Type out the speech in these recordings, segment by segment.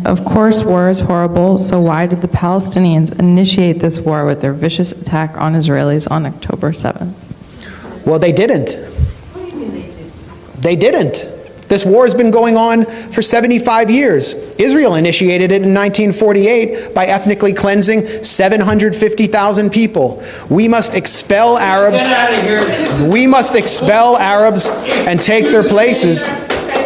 Of course, war is horrible, so why did the Palestinians initiate this war with their vicious attack on Israelis on October 7th? Well, they didn't. What do you mean they didn't? They didn't. This war has been going on for 75 years. Israel initiated it in 1948 by ethnically cleansing 750,000 people. We must expel Arabs. Get out of here. We must expel Arabs and take their places.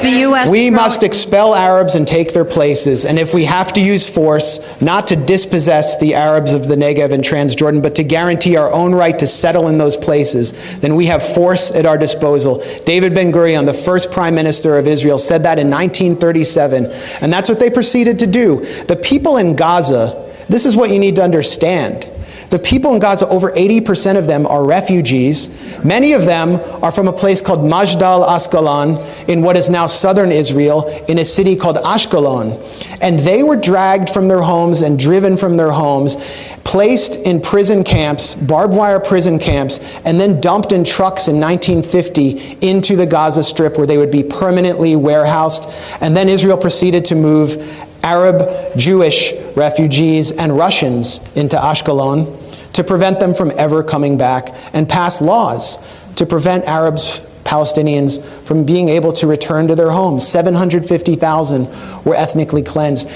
The U.S. We must expel Arabs and take their places. And if we have to use force, not to dispossess the Arabs of the Negev and Transjordan, but to guarantee our own right to settle in those places, then we have force at our disposal. David Ben-Gurion, the first prime minister of Israel, said that in 1937. And that's what they proceeded to do. The people in Gaza, this is what you need to understand. The people in Gaza, over 80% of them are refugees. Many of them are from a place called Majdal Asqalon in what is now southern Israel, in a city called Ashkelon. And they were dragged from their homes and driven from their homes, placed in prison camps, barbed wire prison camps, and then dumped in trucks in 1950 into the Gaza Strip, where they would be permanently warehoused. And then Israel proceeded to move Arab, Jewish refugees and Russians into Ashkelon to prevent them from ever coming back, and pass laws to prevent Arabs, Palestinians from being able to return to their homes. 750,000 were ethnically cleansed.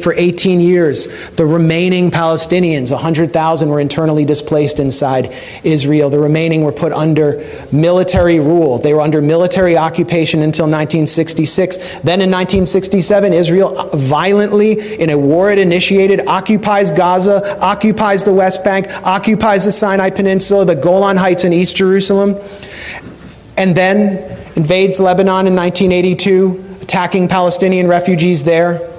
For 18 years, the remaining Palestinians, 100,000, were internally displaced inside Israel. The remaining were put under military rule. They were under military occupation until 1966. Then in 1967, Israel violently, in a war it initiated, occupies Gaza, occupies the West Bank, occupies the Sinai Peninsula, the Golan Heights in East Jerusalem, and then invades Lebanon in 1982, attacking Palestinian refugees there,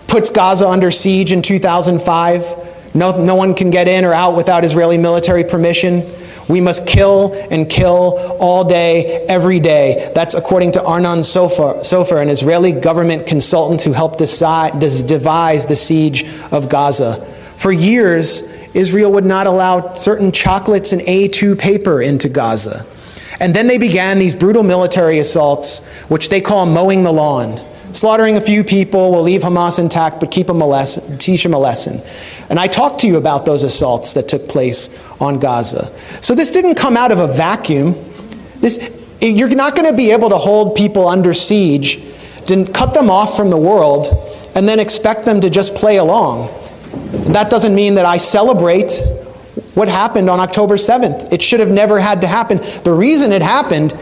puts Gaza under siege in 2005. No one can get in or out without Israeli military permission. We must kill and kill all day, every day. That's according to Arnon Sofer, an Israeli government consultant who helped devise the siege of Gaza. For years, Israel would not allow certain chocolates and A2 paper into Gaza. And then they began these brutal military assaults, which they call mowing the lawn. Slaughtering a few people will leave Hamas intact, but teach them a lesson. And I talked to you about those assaults that took place on Gaza. So this didn't come out of a vacuum. You're not going to be able to hold people under siege, to cut them off from the world, and then expect them to just play along. That doesn't mean that I celebrate what happened on October 7th. It should have never had to happen. The reason it happened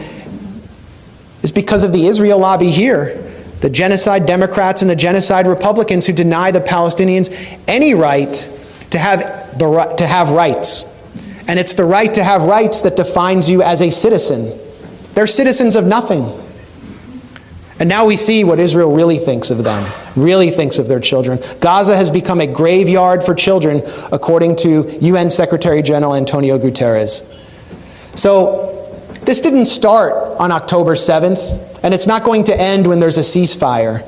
is because of the Israel lobby here, the genocide Democrats and the genocide Republicans who deny the Palestinians any right to have rights. And it's the right to have rights that defines you as a citizen. They're citizens of nothing. And now we see what Israel really thinks of them, really thinks of their children. Gaza has become a graveyard for children, according to UN Secretary General Antonio Guterres. So this didn't start on October 7th, and it's not going to end when there's a ceasefire.